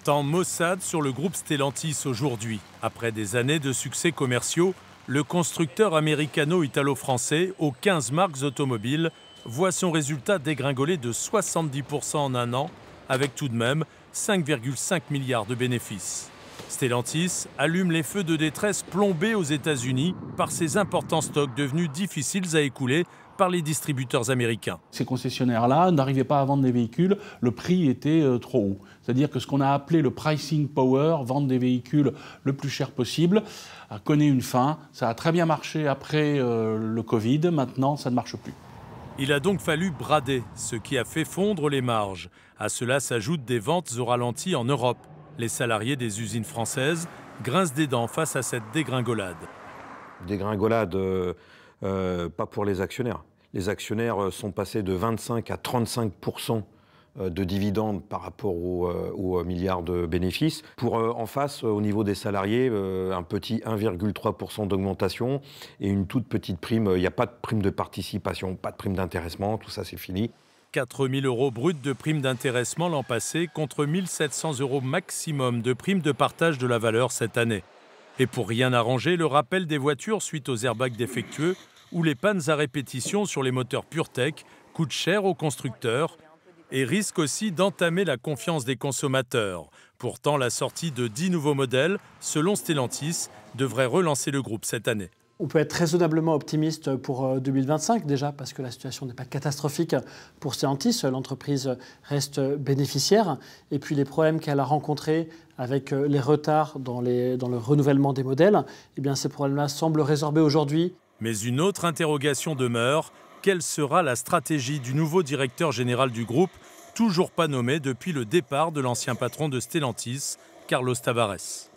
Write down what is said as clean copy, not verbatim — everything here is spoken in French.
Temps maussade sur le groupe Stellantis aujourd'hui. Après des années de succès commerciaux, le constructeur américano-italo-français aux 15 marques automobiles voit son résultat dégringoler de 70% en un an, avec tout de même 5,5 milliards de bénéfices. Stellantis allume les feux de détresse plombés aux États-Unis par ses importants stocks devenus difficiles à écouler par les distributeurs américains. Ces concessionnaires-là n'arrivaient pas à vendre des véhicules, le prix était trop haut. C'est-à-dire que ce qu'on a appelé le pricing power, vendre des véhicules le plus cher possible, connaît une fin. Ça a très bien marché après le Covid, maintenant ça ne marche plus. Il a donc fallu brader, ce qui a fait fondre les marges. À cela s'ajoutent des ventes au ralenti en Europe. Les salariés des usines françaises grincent des dents face à cette dégringolade. Dégringolade, pas pour les actionnaires. Les actionnaires sont passés de 25 à 35% de dividendes par rapport aux milliards de bénéfices. Pour en face, au niveau des salariés, un petit 1,3% d'augmentation et une toute petite prime. Il n'y a pas de prime de participation, pas de prime d'intéressement, tout ça c'est fini. 4 000 € bruts de prime d'intéressement l'an passé contre 1 700 € maximum de prime de partage de la valeur cette année. Et pour rien arranger, le rappel des voitures suite aux airbags défectueux ou les pannes à répétition sur les moteurs PureTech coûtent cher aux constructeurs et risquent aussi d'entamer la confiance des consommateurs. Pourtant, la sortie de 10 nouveaux modèles, selon Stellantis, devrait relancer le groupe cette année. On peut être raisonnablement optimiste pour 2025 déjà parce que la situation n'est pas catastrophique pour Stellantis. L'entreprise reste bénéficiaire. Et puis les problèmes qu'elle a rencontrés avec les retards dans le renouvellement des modèles, eh bien ces problèmes-là semblent résorbés aujourd'hui. Mais une autre interrogation demeure. Quelle sera la stratégie du nouveau directeur général du groupe, toujours pas nommé depuis le départ de l'ancien patron de Stellantis, Carlos Tavares ?